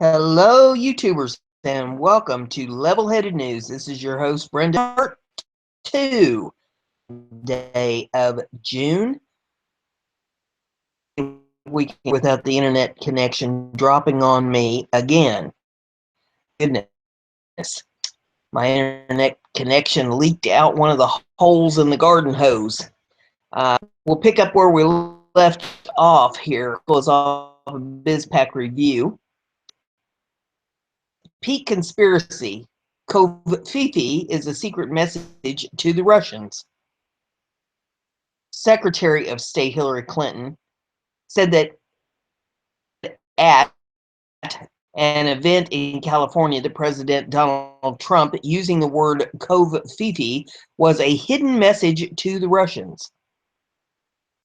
Hello, YouTubers, and welcome to Level-Headed News. This is your host, Brenda. Part 2, day of June. Week without the internet connection dropping on me again. Goodness. My internet connection leaked out one of the holes in the garden hose. We'll pick up where we left off here. Goes off a BizPack review. Peak conspiracy. COVID is a secret message to the Russians. Secretary of State Hillary Clinton said that at an event in California that President Donald Trump using the word COVID was a hidden message to the Russians.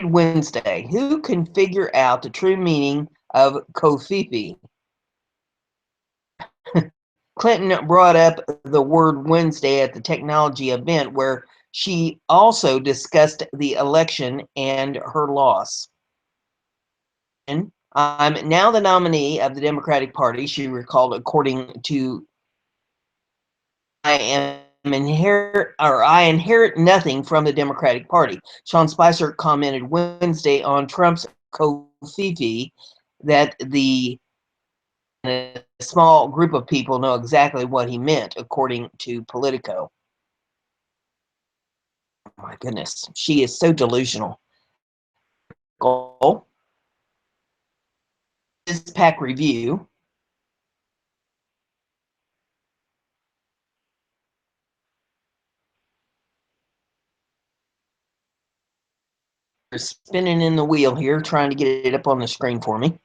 Wednesday, who can figure out the true meaning of COVID? Clinton brought up the word Wednesday at the technology event where she also discussed the election and her loss. I'm now the nominee of the Democratic Party, she recalled, according to I inherit nothing from the Democratic Party. Sean Spicer commented Wednesday on Trump's COVID that a small group of people know exactly what he meant, according to Politico. Oh my goodness, she is so delusional. This pack review. We're spinning in the wheel here, trying to get it up on the screen for me.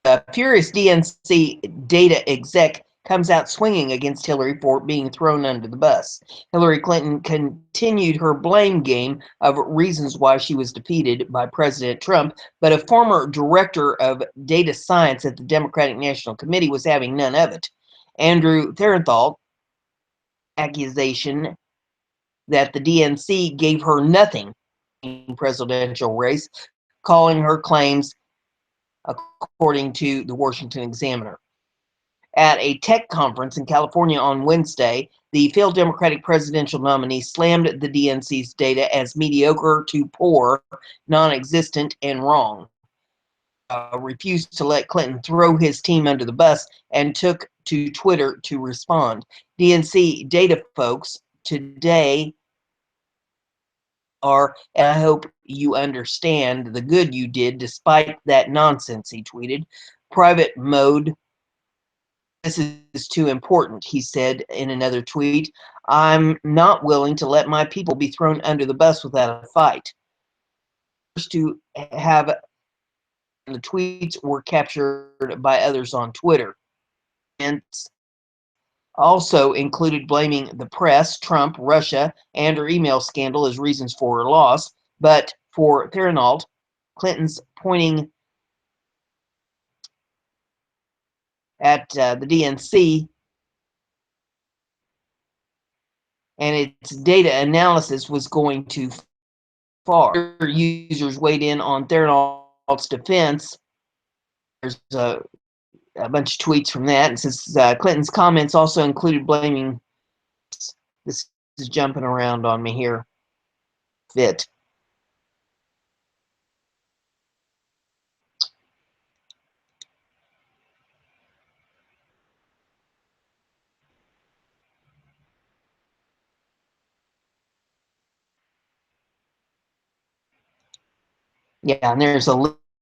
A furious DNC data exec comes out swinging against Hillary for being thrown under the bus. Hillary Clinton continued her blame game of reasons why she was defeated by President Trump, but a former director of data science at the Democratic National Committee was having none of it. Andrew Therenthal accusation that the DNC gave her nothing in the presidential race, calling her claims, according to the Washington Examiner. At a tech conference in California on Wednesday, the failed Democratic presidential nominee slammed the DNC's data as mediocre to poor, non-existent, and wrong. Refused to let Clinton throw his team under the bus and took to Twitter to respond. DNC data folks today are, and I hope you understand the good you did despite that nonsense, he tweeted. Private mode. This is too important, he said in another tweet. I'm not willing to let my people be thrown under the bus without a fight. To have the tweets were captured by others on Twitter. And also included blaming the press, Trump, Russia, and her email scandal as reasons for her loss. But for Therenthal, Clinton's pointing at the DNC and its data analysis was going too far. Users weighed in on Theranos defense. There's a bunch of tweets from that. It says Clinton's comments also included blaming. This is jumping around on me here. Fit. Yeah, and there's a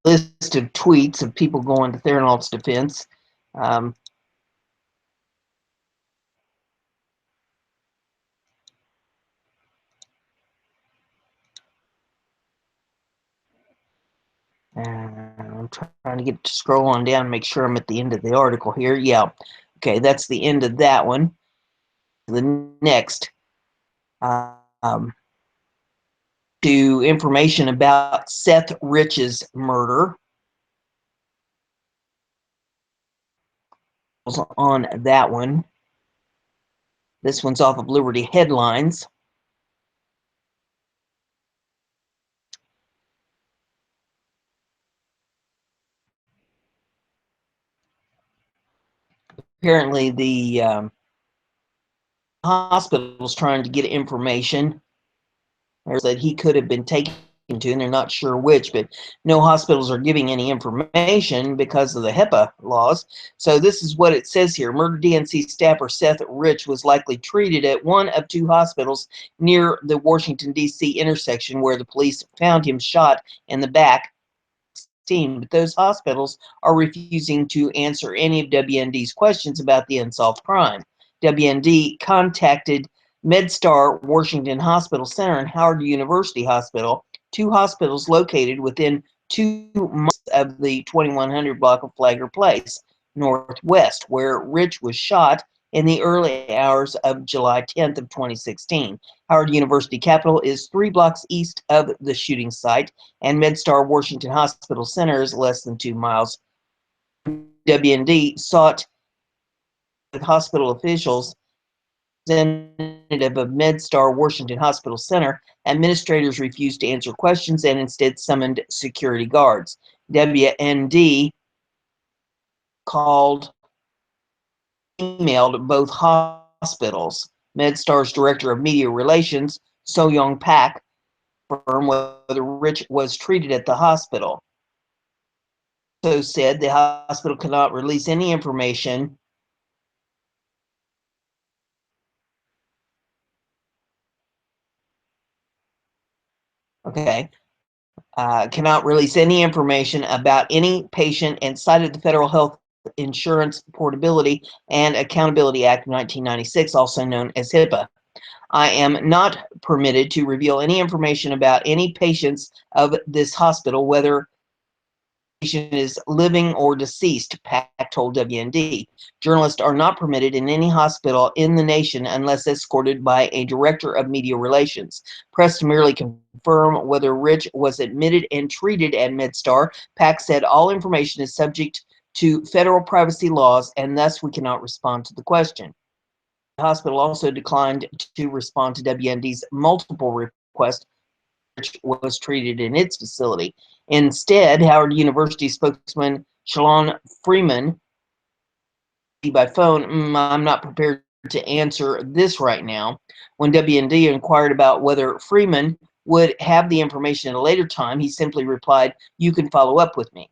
list of tweets of people going to Theranos defense. I'm trying to get to scroll on down and make sure I'm at the end of the article here. Yeah, okay, that's the end of that one. The next, to information about Seth Rich's murder. on that one. This one's off of Liberty Headlines. Apparently, the hospital's trying to get information that he could have been taken to, and they're not sure which, but no hospitals are giving any information because of the HIPAA laws. So this is what it says here. Murdered DNC staffer Seth Rich was likely treated at one of two hospitals near the Washington, D.C. intersection where the police found him shot in the back. But those hospitals are refusing to answer any of WND's questions about the unsolved crime. WND contacted MedStar Washington Hospital Center and Howard University Hospital, two hospitals located within 2 miles of the 2100 block of Flagler Place, Northwest, where Rich was shot in the early hours of July 10th of 2016. Howard University Capitol is 3 blocks east of the shooting site, and MedStar Washington Hospital Center is less than 2 miles. WND sought with hospital officials, representative of MedStar Washington Hospital Center. Administrators refused to answer questions and instead summoned security guards. WND emailed both hospitals. MedStar's director of media relations, So Young Pak, confirmed whether Rich was treated at the hospital. Also said the hospital cannot release any information cannot release any information about any patient and cited the Federal Health Insurance Portability and Accountability Act of 1996, also known as HIPAA. I am not permitted to reveal any information about any patients of this hospital, whether patient is living or deceased, Pack told WND. Journalists are not permitted in any hospital in the nation unless escorted by a director of media relations. Press to merely confirm whether Rich was admitted and treated at MedStar. Pack said all information is subject to federal privacy laws, and thus we cannot respond to the question. The hospital also declined to respond to WND's multiple requests was treated in its facility. Instead, Howard University spokesman Shalon Freeman by phone, I'm not prepared to answer this right now. When WND inquired about whether Freeman would have the information at a later time, he simply replied, "You can follow up with me."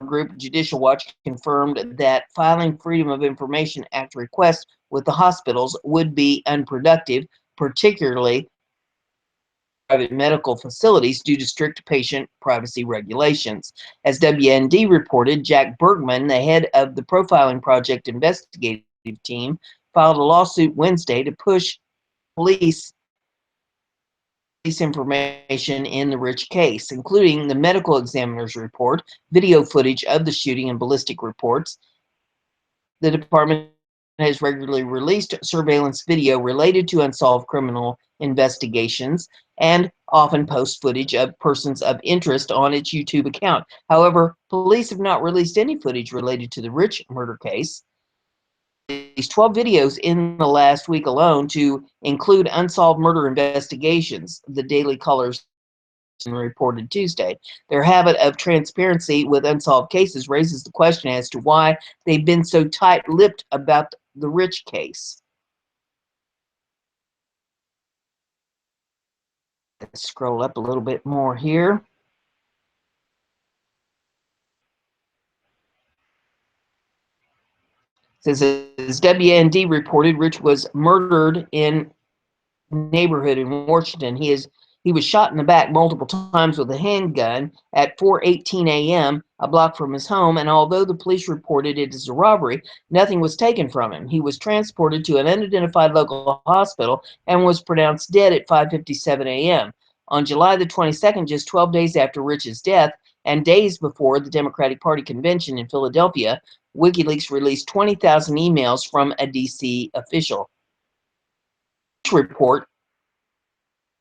Group Judicial Watch confirmed that filing Freedom of Information Act requests with the hospitals would be unproductive, particularly private medical facilities due to strict patient privacy regulations. As WND reported, Jack Bergman, the head of the Profiling Project investigative team, filed a lawsuit Wednesday to push police information in the Rich case, including the medical examiner's report, video footage of the shooting, and ballistic reports. The department has regularly released surveillance video related to unsolved criminal investigations and often posts footage of persons of interest on its YouTube account. However, police have not released any footage related to the Rich murder case. These 12 videos in the last week alone to include unsolved murder investigations, the Daily Colors reported Tuesday. Their habit of transparency with unsolved cases raises the question as to why they've been so tight-lipped about the Rich case. Let's scroll up a little bit more here. It says, as WND reported, Rich was murdered in neighborhood in Washington. He was shot in the back multiple times with a handgun at 4:18 a.m., a block from his home, and although the police reported it as a robbery, nothing was taken from him. He was transported to an unidentified local hospital and was pronounced dead at 5:57 a.m. On July the 22nd, just 12 days after Rich's death and days before the Democratic Party convention in Philadelphia, WikiLeaks released 20,000 emails from a D.C. official. Report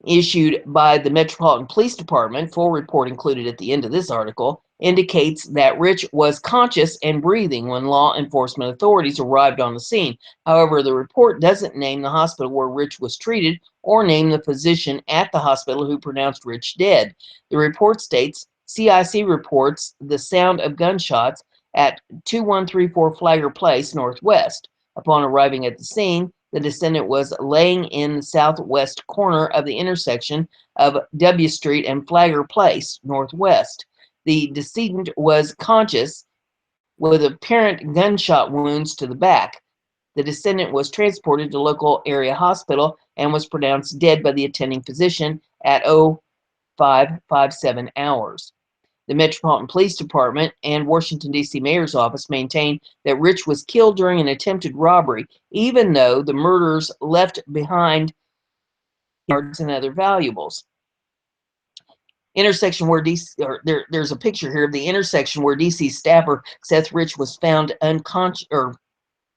issued by the Metropolitan Police Department, full report included at the end of this article, indicates that Rich was conscious and breathing when law enforcement authorities arrived on the scene. However, the report doesn't name the hospital where Rich was treated or name the physician at the hospital who pronounced Rich dead. The report states, CIC reports the sound of gunshots at 2134 Flagger Place, Northwest. Upon arriving at the scene, the descendant was laying in the southwest corner of the intersection of W Street and Flagger Place, Northwest. The decedent was conscious with apparent gunshot wounds to the back. The descendant was transported to local area hospital and was pronounced dead by the attending physician at 0557 hours. The Metropolitan Police Department and Washington, D.C. Mayor's Office maintain that Rich was killed during an attempted robbery, even though the murderers left behind cards and other valuables. Intersection where there's a picture here of the intersection where DC staffer Seth Rich was found unconscious, or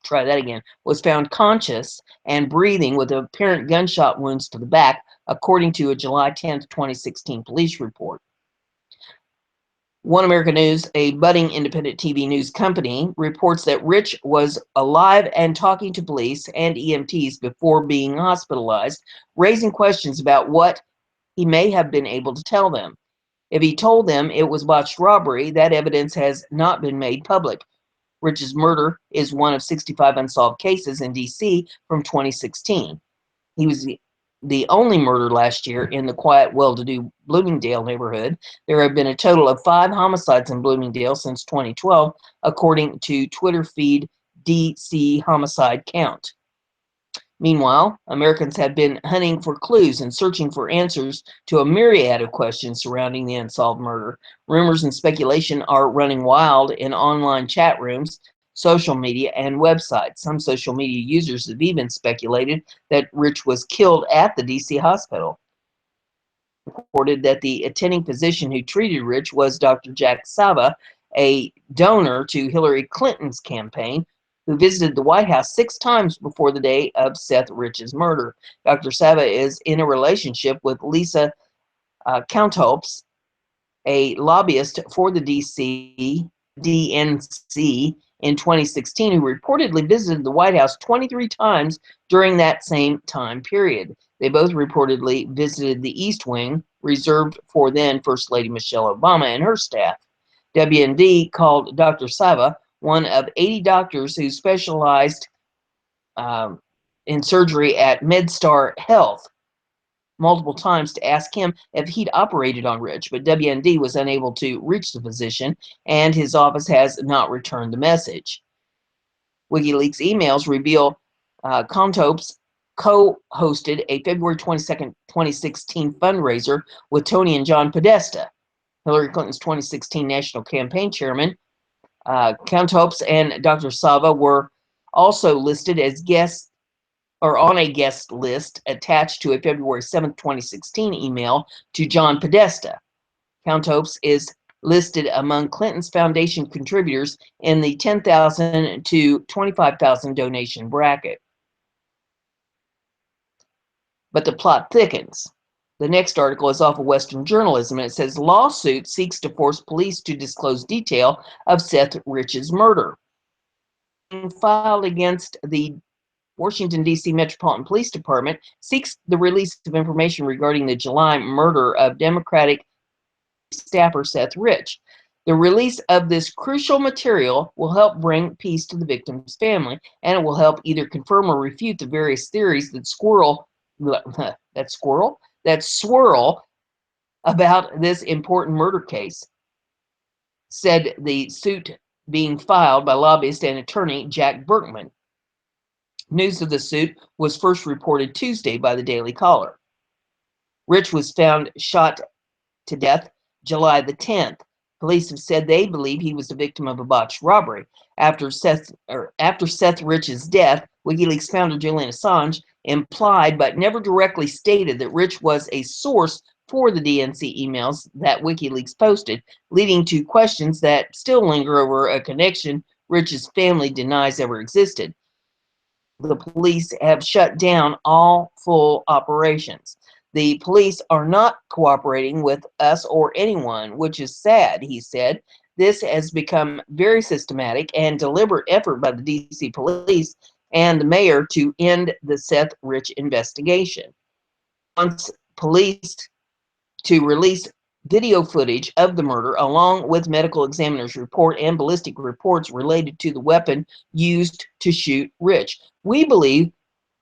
try that again, was found conscious and breathing with apparent gunshot wounds to the back, according to a July 10th, 2016 police report. One American News, a budding independent TV news company, reports that Rich was alive and talking to police and EMTs before being hospitalized, raising questions about what he may have been able to tell them. If he told them it was botched robbery, that evidence has not been made public. Rich's murder is one of 65 unsolved cases in D.C. from 2016. He was the only murder last year in the quiet, well-to-do Bloomingdale neighborhood. There have been a total of 5 homicides in Bloomingdale since 2012, according to Twitter feed DC Homicide Count. Meanwhile, Americans have been hunting for clues and searching for answers to a myriad of questions surrounding the unsolved murder. Rumors and speculation are running wild in online chat rooms, social media, and websites. Some social media users have even speculated that Rich was killed at the DC hospital. Reported that the attending physician who treated Rich was Dr. Jack Sava, a donor to Hillary Clinton's campaign, who visited the White House 6 times before the day of Seth Rich's murder. Dr. Sava is in a relationship with Lisa Countopes, a lobbyist for the DNC in 2016, who reportedly visited the White House 23 times during that same time period. They both reportedly visited the East Wing, reserved for then First Lady Michelle Obama and her staff. WND called Dr. Sava one of 80 doctors who specialized in surgery at MedStar Health multiple times to ask him if he'd operated on Rich, but WND was unable to reach the physician, and his office has not returned the message. WikiLeaks emails reveal Contopes co-hosted a February 22nd, 2016 fundraiser with Tony and John Podesta, Hillary Clinton's 2016 national campaign chairman. Countopes and Dr. Sava were also listed as guests or on a guest list attached to a February 7, 2016 email to John Podesta. Countopes is listed among Clinton's foundation contributors in the $10,000 to $25,000 donation bracket. But the plot thickens. The next article is off of Western Journalism, and it says, lawsuit seeks to force police to disclose detail of Seth Rich's murder. Filed against the Washington, D.C. Metropolitan Police Department seeks the release of information regarding the July murder of Democratic staffer Seth Rich. The release of this crucial material will help bring peace to the victim's family, and it will help either confirm or refute the various theories that swirl about this important murder case, said the suit being filed by lobbyist and attorney Jack Berkman. News of the suit was first reported Tuesday by the Daily Caller. Rich was found shot to death July the 10th. Police have said they believe he was the victim of a botched robbery. After Seth Rich's death, WikiLeaks founder Julian Assange implied but never directly stated that Rich was a source for the DNC emails that WikiLeaks posted, leading to questions that still linger over a connection Rich's family denies ever existed. The police have shut down all full operations. The police are not cooperating with us or anyone, which is sad, he said. This has become very systematic and deliberate effort by the D.C. police and the mayor to end the Seth Rich investigation. Wants police to release video footage of the murder along with medical examiner's report and ballistic reports related to the weapon used to shoot Rich. We believe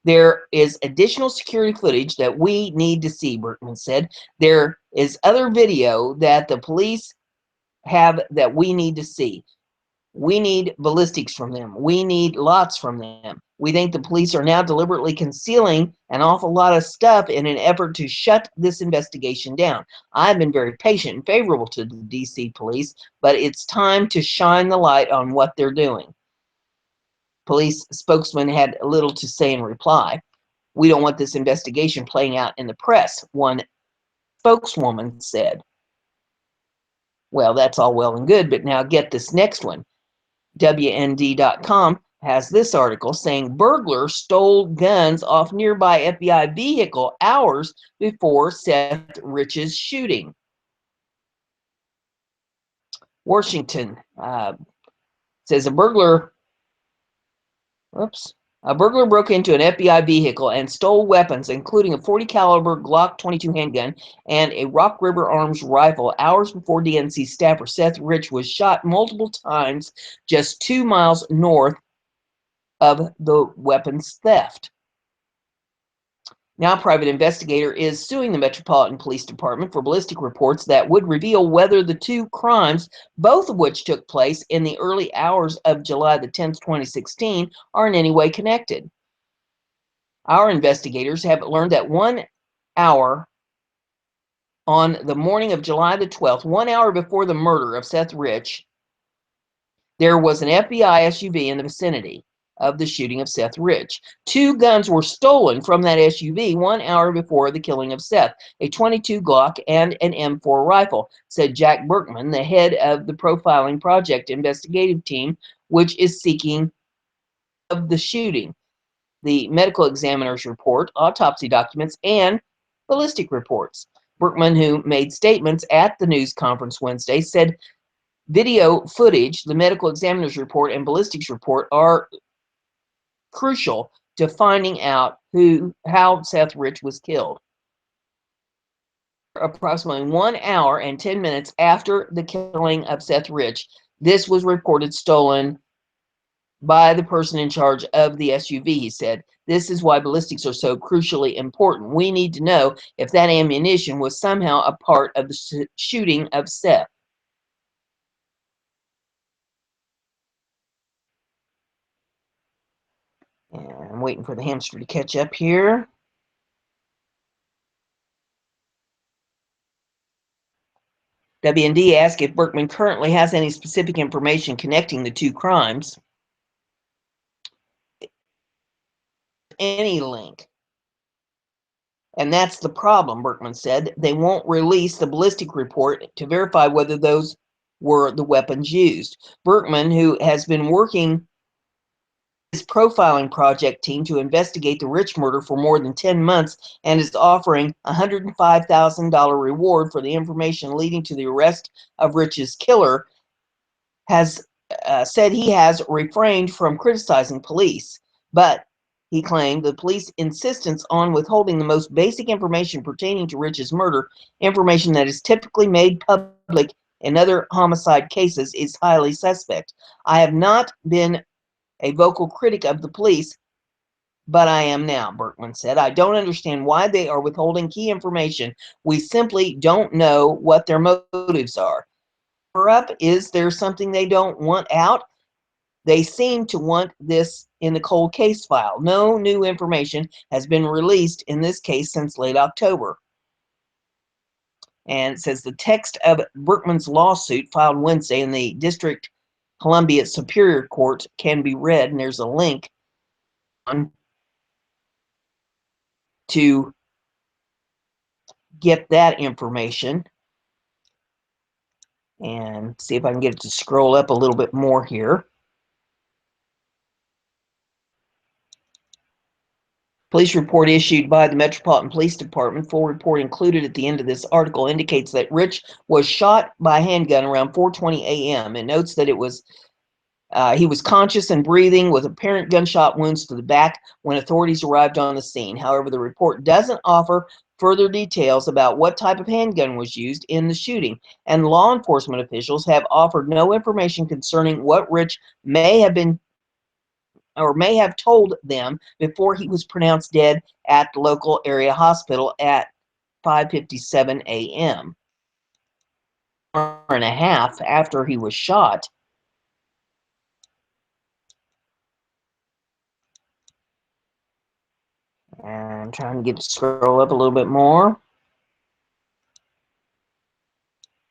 there is additional security footage that we need to see, Berkman said. There is other video that the police have that we need to see. We need ballistics from them. We need lots from them. We think the police are now deliberately concealing an awful lot of stuff in an effort to shut this investigation down. I've been very patient and favorable to the D.C. police, but it's time to shine the light on what they're doing. Police spokesman had little to say in reply. We don't want this investigation playing out in the press, one spokeswoman said. Well, that's all well and good, but now get this next one. WND.com has this article saying burglar stole guns off nearby FBI vehicle hours before Seth Rich's shooting. Washington says a burglar broke into an FBI vehicle and stole weapons, including a .40 caliber Glock 22 handgun and a Rock River Arms rifle hours before DNC staffer Seth Rich was shot multiple times just 2 miles north of the weapons theft. Now, a private investigator is suing the Metropolitan Police Department for ballistic reports that would reveal whether the two crimes, both of which took place in the early hours of July the 10th, 2016, are in any way connected. Our investigators have learned that 1 hour on the morning of July the 12th, 1 hour before the murder of Seth Rich, there was an FBI SUV in the vicinity of the shooting of Seth Rich. 2 guns were stolen from that SUV 1 hour before the killing of Seth, a .22 Glock and an M4 rifle, said Jack Berkman, the head of the Profiling Project investigative team, which is seeking of the shooting, the medical examiner's report, autopsy documents, and ballistic reports. Berkman, who made statements at the news conference Wednesday, said video footage, the medical examiner's report, and ballistics report are crucial to finding out how Seth Rich was killed. Approximately 1 hour and 10 minutes after the killing of Seth Rich, this was reported stolen by the person in charge of the SUV, he said. This is why ballistics are so crucially important. We need to know if that ammunition was somehow a part of the shooting of Seth. And I'm waiting for the hamster to catch up here. WND asked if Berkman currently has any specific information connecting the two crimes. Any link. And that's the problem, Berkman said. They won't release the ballistic report to verify whether those were the weapons used. Berkman, who has been working his profiling project team to investigate the Rich murder for more than 10 months and is offering a $105,000 reward for the information leading to the arrest of Rich's killer, has said he has refrained from criticizing police, but he claimed the police insistence on withholding the most basic information pertaining to Rich's murder, information that is typically made public in other homicide cases, is highly suspect. I have not been a vocal critic of the police, but I am now, Berkman said. I don't understand why they are withholding key information. We simply don't know what their motives are. Is there something they don't want out? They seem to want this in the cold case file. No new information has been released in this case since late October. And it says the text of Berkman's lawsuit filed Wednesday in the District Columbia Superior Court can be read, and there's a link on to get that information. And see if I can get it to scroll up a little bit more here. Police report issued by the Metropolitan Police Department, full report included at the end of this article, indicates that Rich was shot by a handgun around 4:20 a.m. It notes that he was conscious and breathing with apparent gunshot wounds to the back when authorities arrived on the scene. However, the report doesn't offer further details about what type of handgun was used in the shooting, and law enforcement officials have offered no information concerning what Rich may have told them before he was pronounced dead at the local area hospital at 5:57 a.m. An hour and a half after he was shot. And I'm trying to get to scroll up a little bit more.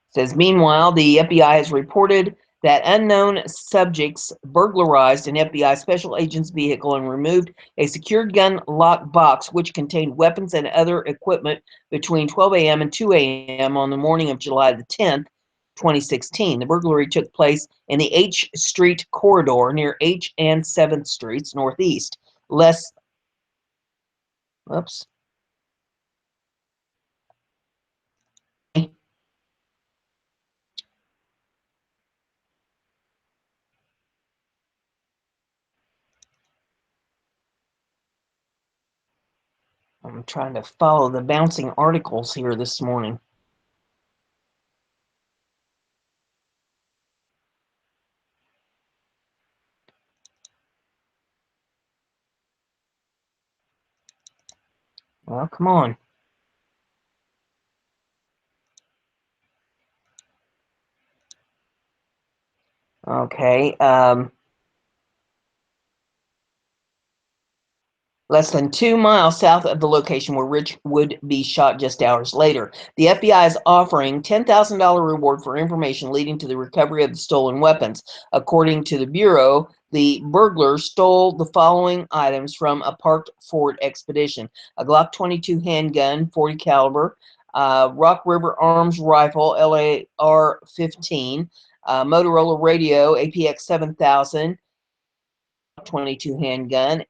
It says, meanwhile, the FBI has reported that unknown subjects burglarized an FBI special agent's vehicle and removed a secured gun lock box which contained weapons and other equipment between 12 a.m. and 2 a.m. on the morning of July the 10th, 2016. The burglary took place in the H Street corridor near H and 7th Streets Northeast. Oops. I'm trying to follow the bouncing articles here this morning. Well, come on. Okay. Less than 2 miles south of the location where Rich would be shot just hours later. The FBI is offering $10,000 reward for information leading to the recovery of the stolen weapons. According to the Bureau, the burglars stole the following items from a parked Ford Expedition: a Glock 22 handgun, 40 caliber, Rock River Arms rifle, LAR-15, Motorola radio, APX 7000, 22 handgun,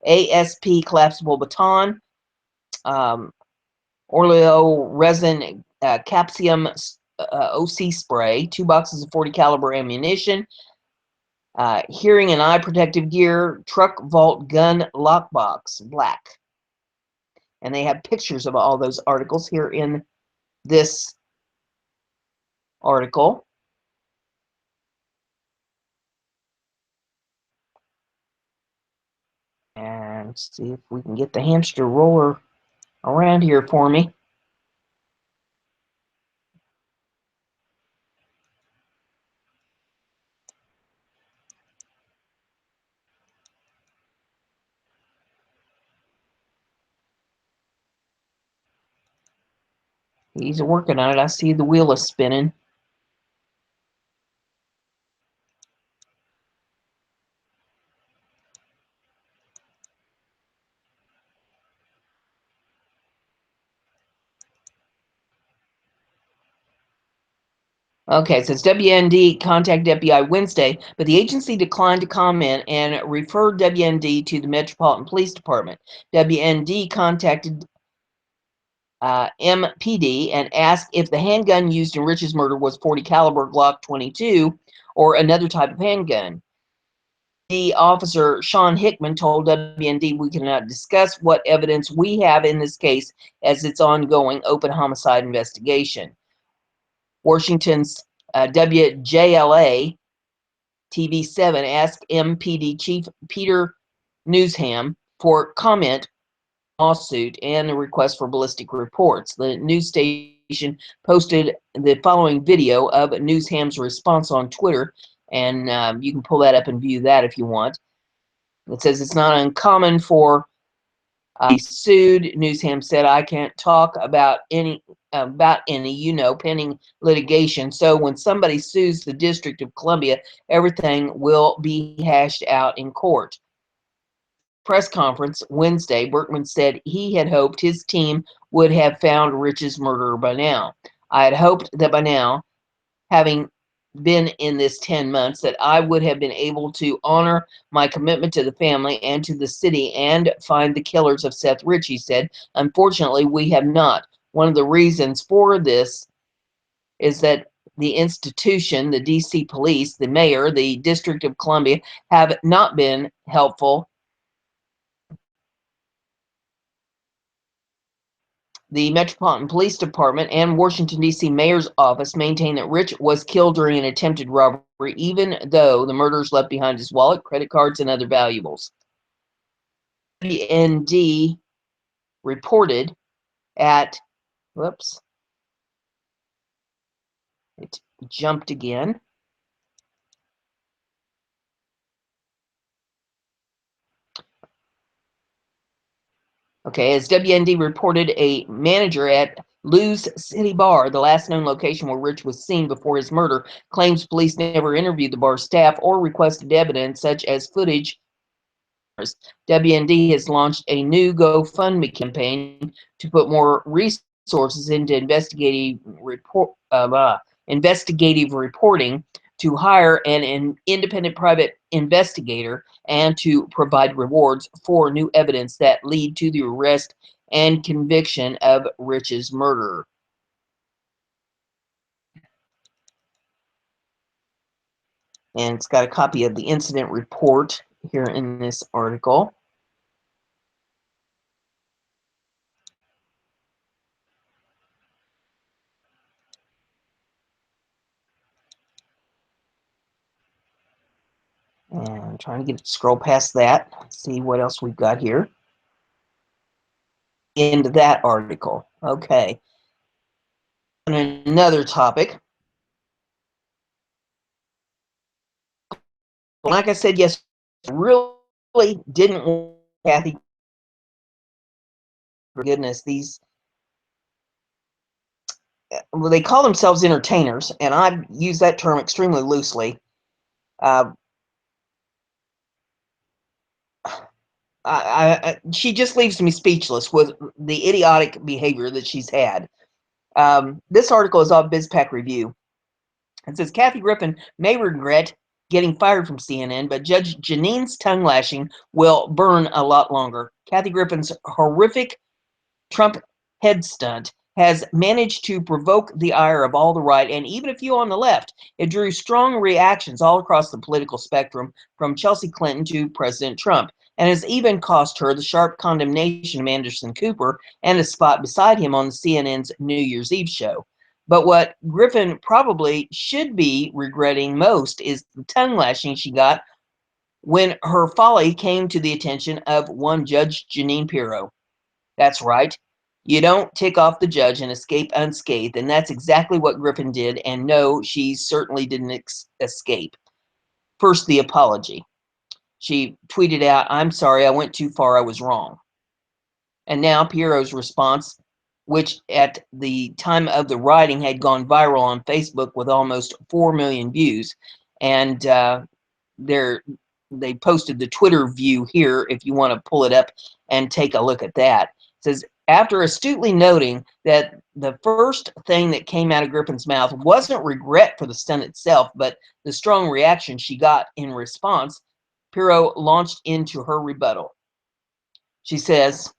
ASP collapsible baton, Orleo resin capsium OC spray, 2 boxes of 40 caliber ammunition, hearing and eye protective gear, truck vault gun lockbox, black. And they have pictures of all those articles here in this article. And see if we can get the hamster roller around here for me. He's working on it. I see the wheel is spinning. Okay, it says WND contacted FBI Wednesday, but the agency declined to comment and referred WND to the Metropolitan Police Department. WND contacted MPD and asked if the handgun used in Rich's murder was 40 caliber Glock 22 or another type of handgun. The officer, Sean Hickman, told WND, "We cannot discuss what evidence we have in this case as its ongoing open homicide investigation." Washington's WJLA TV7 asked MPD Chief Peter Newsham for comment on the lawsuit and the request for ballistic reports. The news station posted the following video of Newsham's response on Twitter, and you can pull that up and view that if you want. It says it's not uncommon for be sued. Newsham said, "I can't talk about any pending litigation. So when somebody sues the District of Columbia, everything will be hashed out in court." Press conference Wednesday, Berkman said he had hoped his team would have found Rich's murderer by now. "I had hoped that by now, having been in this 10 months that I would have been able to honor my commitment to the family and to the city and find the killers of Seth Rich, he said. Unfortunately, we have not. One of the reasons for this is that the institution, the DC police, the mayor, the District of Columbia have not been helpful. The Metropolitan Police Department and Washington, D.C. Mayor's Office maintain that Rich was killed during an attempted robbery, even though the murderers left behind his wallet, credit cards, and other valuables. WND reported at, whoops, it jumped again. Okay, as WND reported, a manager at Lou's City Bar, the last known location where Rich was seen before his murder, claims police never interviewed the bar staff or requested evidence such as footage. WND has launched a new GoFundMe campaign to put more resources into investigative reporting, to hire an independent private investigator, and to provide rewards for new evidence that lead to the arrest and conviction of Rich's murderer. And it's got a copy of the incident report here in this article. And I'm trying to scroll past that, see what else we've got here. Into that article. Okay. On another topic. Like I said, yes, really didn't want Kathy. For goodness, these, well, they call themselves entertainers, and I use that term extremely loosely. She just leaves me speechless with the idiotic behavior that she's had. This article is off BizPac Review. It says Kathy Griffin may regret getting fired from CNN, but Judge Janine's tongue lashing will burn a lot longer. Kathy Griffin's horrific Trump head stunt has managed to provoke the ire of all the right and even a few on the left. It drew strong reactions all across the political spectrum, from Chelsea Clinton to President Trump, and has even cost her the sharp condemnation of Anderson Cooper and a spot beside him on CNN's New Year's Eve show. But what Griffin probably should be regretting most is the tongue lashing she got when her folly came to the attention of one Judge Jeanine Pirro. That's right. You don't tick off the judge and escape unscathed, and that's exactly what Griffin did, and no, she certainly didn't escape. First, the apology. She tweeted out, "I'm sorry, I went too far, I was wrong." And now Pirro's response, which at the time of the writing had gone viral on Facebook with almost 4 million views, and they posted the Twitter view here if you want to pull it up and take a look at that. It says, after astutely noting that the first thing that came out of Griffin's mouth wasn't regret for the stunt itself, but the strong reaction she got in response, Pirro launched into her rebuttal. She says,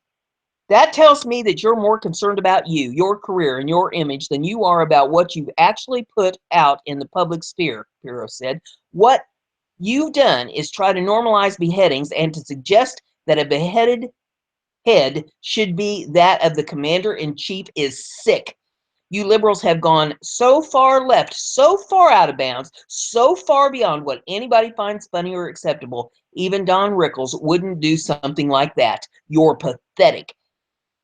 that tells me that you're more concerned about you, your career, and your image than you are about what you've actually put out in the public sphere, Pirro said. What you've done is try to normalize beheadings, and to suggest that a beheaded head should be that of the commander-in-chief is sick. You liberals have gone so far left, so far out of bounds, so far beyond what anybody finds funny or acceptable. Even Don Rickles wouldn't do something like that. You're pathetic.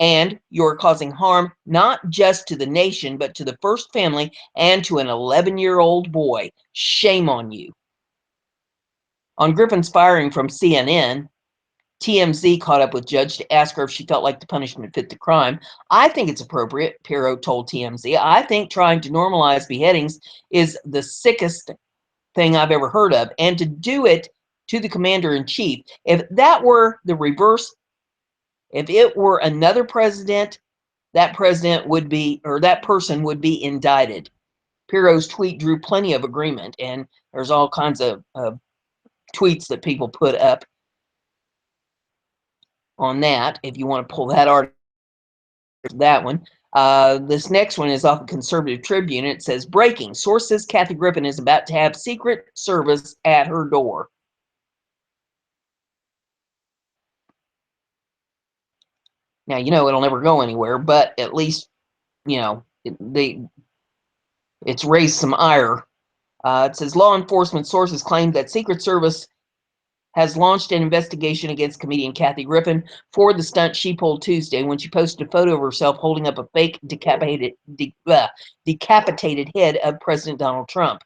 And you're causing harm not just to the nation, but to the first family and to an 11-year-old boy. Shame on you. On Griffin's firing from CNN, TMZ caught up with Judge to ask her if she felt like the punishment fit the crime. I think it's appropriate, Pirro told TMZ. I think trying to normalize beheadings is the sickest thing I've ever heard of. And to do it to the commander-in-chief, if that were the reverse, if it were another president, that president would be, or that person would be indicted. Pirro's tweet drew plenty of agreement, and there's all kinds of tweets that people put up on that. If you want to pull that article, that one. This next one is off the Conservative Tribune. It says, breaking, source says Kathy Griffin is about to have Secret Service at her door. Now, it'll never go anywhere, but at least, it's raised some ire. It says law enforcement sources claim that Secret Service has launched an investigation against comedian Kathy Griffin for the stunt she pulled Tuesday when she posted a photo of herself holding up a fake decapitated head of President Donald Trump.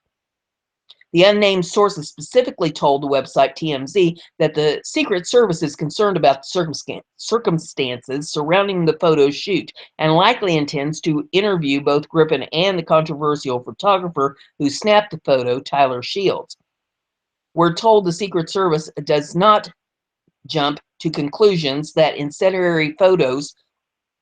The unnamed sources specifically told the website TMZ that the Secret Service is concerned about the circumstances surrounding the photo shoot and likely intends to interview both Griffin and the controversial photographer who snapped the photo, Tyler Shields. We're told the Secret Service does not jump to conclusions that incendiary photos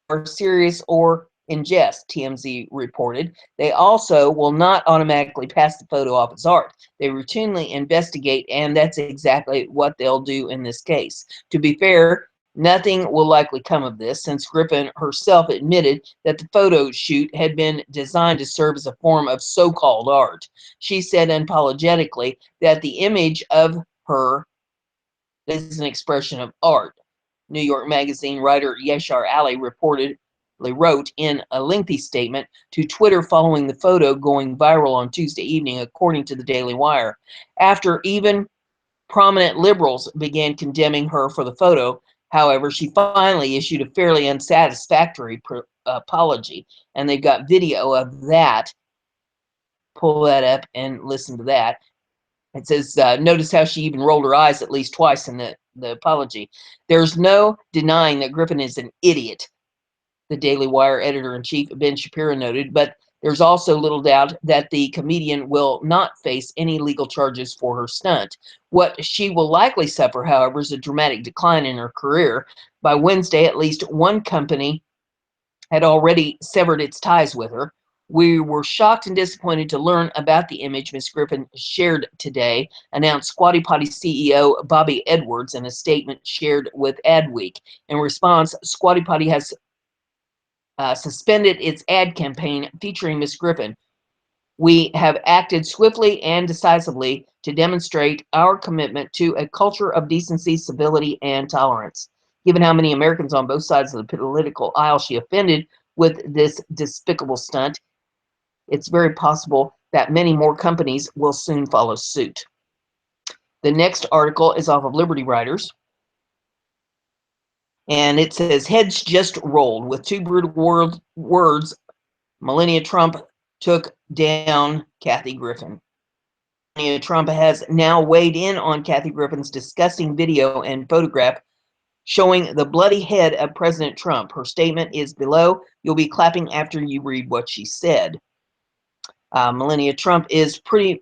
are serious or in jest, TMZ reported. They also will not automatically pass the photo off as art. They routinely investigate, and that's exactly what they'll do in this case. To be fair, nothing will likely come of this, since Griffin herself admitted that the photo shoot had been designed to serve as a form of so-called art. She said unapologetically that the image of her is an expression of art. New York Magazine writer Yashar Ali wrote in a lengthy statement to Twitter following the photo going viral on Tuesday evening, according to the Daily Wire. After even prominent liberals began condemning her for the photo, however, she finally issued a fairly unsatisfactory apology, and they've got video of that. Pull that up and listen to that. It says, notice how she even rolled her eyes at least twice in the apology. There's no denying that Griffin is an idiot, the Daily Wire editor-in-chief Ben Shapiro noted, but there's also little doubt that the comedian will not face any legal charges for her stunt. What she will likely suffer, however, is a dramatic decline in her career. By Wednesday, at least one company had already severed its ties with her. We were shocked and disappointed to learn about the image Ms. Griffin shared today, announced Squatty Potty CEO Bobby Edwards in a statement shared with Adweek. In response, Squatty Potty has suspended its ad campaign featuring Ms. Griffin. We have acted swiftly and decisively to demonstrate our commitment to a culture of decency, civility, and tolerance. Given how many Americans on both sides of the political aisle she offended with this despicable stunt, it's very possible that many more companies will soon follow suit. The next article is off of Liberty Writers, and it says, heads just rolled with two brutal words. Melania Trump took down Kathy Griffin. Melania Trump has now weighed in on Kathy Griffin's disgusting video and photograph showing the bloody head of President Trump. Her statement is below. You'll be clapping after you read what she said. Melania Trump has pretty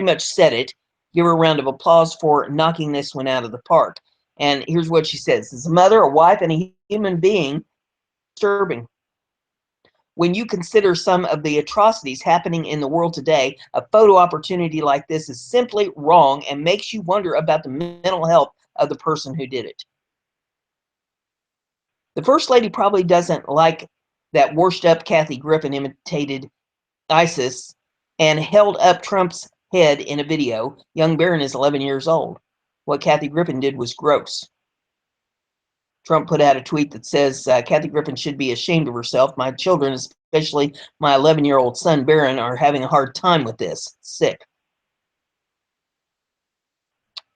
much said it. Give her a round of applause for knocking this one out of the park. And here's what she says. As a mother, a wife, and a human being, disturbing. When you consider some of the atrocities happening in the world today, a photo opportunity like this is simply wrong and makes you wonder about the mental health of the person who did it. The First Lady probably doesn't like that washed up Kathy Griffin imitated ISIS and held up Trump's head in a video. Young Barron is 11 years old. What Kathy Griffin did was gross. Trump put out a tweet that says, Kathy Griffin should be ashamed of herself. My children, especially my 11-year-old son, Barron, are having a hard time with this. Sick.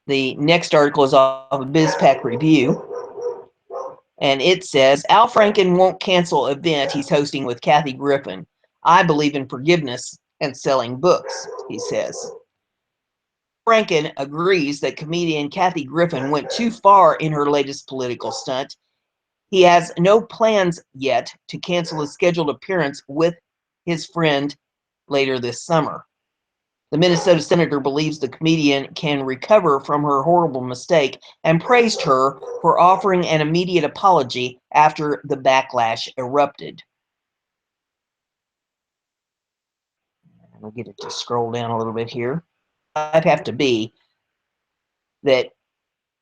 The next article is off of BizPac Review, and it says, Al Franken won't cancel event he's hosting with Kathy Griffin. I believe in forgiveness and selling books, he says. Franken agrees that comedian Kathy Griffin went too far in her latest political stunt. He has no plans yet to cancel his scheduled appearance with his friend later this summer. The Minnesota senator believes the comedian can recover from her horrible mistake and praised her for offering an immediate apology after the backlash erupted. I'll get it to scroll down a little bit here. I'd have to be that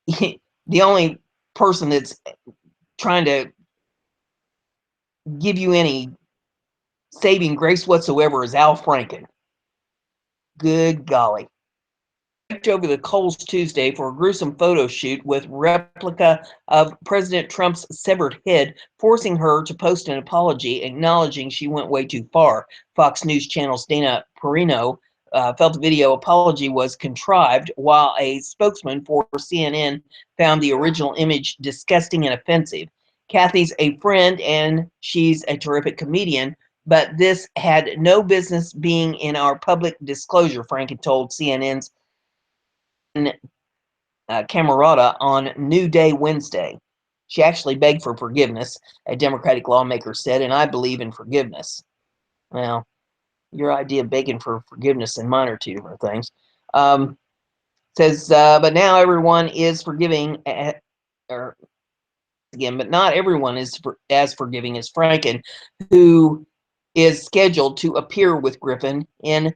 the only person that's trying to give you any saving grace whatsoever is Al Franken. Good golly. Over the coals Tuesday for a gruesome photo shoot with replica of President Trump's severed head, forcing her to post an apology acknowledging she went way too far. Fox News Channel's Dana Perino felt the video apology was contrived, while a spokesman for CNN found the original image disgusting and offensive. Kathy's a friend and she's a terrific comedian, but this had no business being in our public disclosure, Franken told CNN's Camerata on New Day Wednesday. She actually begged for forgiveness, a Democratic lawmaker said, and I believe in forgiveness. Well, your idea of begging for forgiveness and mine are two different things. Says, but now everyone is forgiving, or again, but not everyone is as forgiving as Franken, who is scheduled to appear with Griffin in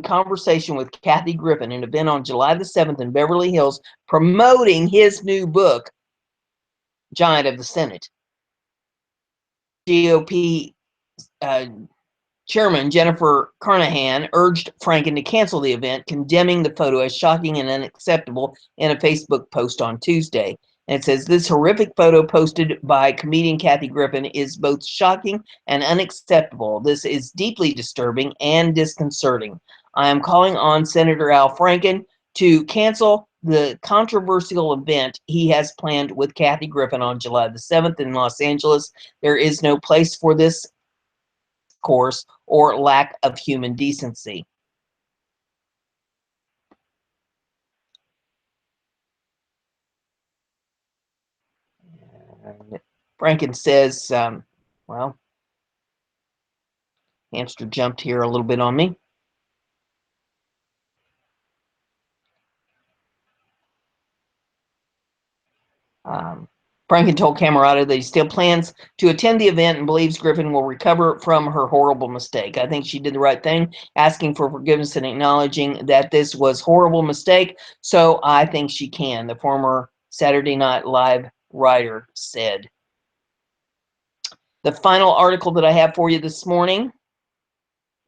conversation with Kathy Griffin, an event on July the 7th in Beverly Hills, promoting his new book, Giant of the Senate. GOP Chairman Jennifer Carnahan urged Franken to cancel the event, condemning the photo as shocking and unacceptable in a Facebook post on Tuesday. And it says, this horrific photo posted by comedian Kathy Griffin is both shocking and unacceptable. This is deeply disturbing and disconcerting. I am calling on Senator Al Franken to cancel the controversial event he has planned with Kathy Griffin on July the 7th in Los Angeles. There is no place for this course or lack of human decency. Franken says, well, hamster jumped here a little bit on me. Franken told Camerata that he still plans to attend the event and believes Griffin will recover from her horrible mistake. I think she did the right thing, asking for forgiveness and acknowledging that this was a horrible mistake, so I think she can, the former Saturday Night Live writer said. The final article that I have for you this morning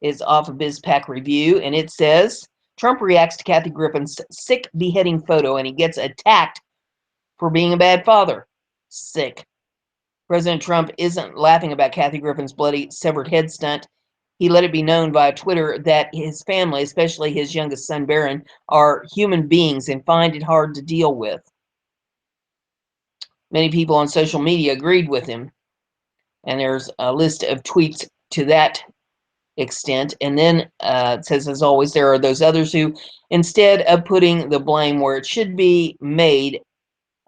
is off of BizPack Review, and it says, Trump reacts to Kathy Griffin's sick beheading photo and he gets attacked for being a bad father. Sick. President Trump isn't laughing about Kathy Griffin's bloody severed head stunt. He let it be known via Twitter that his family, especially his youngest son Barron, are human beings and find it hard to deal with. Many people on social media agreed with him, and there's a list of tweets to that extent. And then it says, as always, there are those others who, instead of putting the blame where it should be made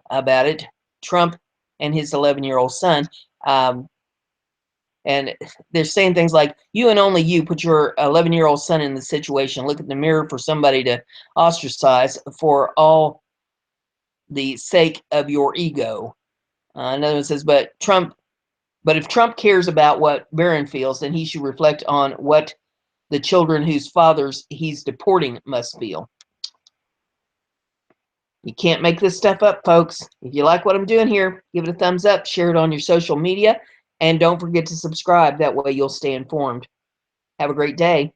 about it, Trump and his 11-year-old son, and they're saying things like, you and only you put your 11-year-old son in the situation. Look at the mirror for somebody to ostracize for all the sake of your ego. Another one says, but if Trump cares about what Barron feels, then he should reflect on what the children whose fathers he's deporting must feel. You can't make this stuff up, folks. If you like what I'm doing here, give it a thumbs up, share it on your social media, and don't forget to subscribe. That way you'll stay informed. Have a great day.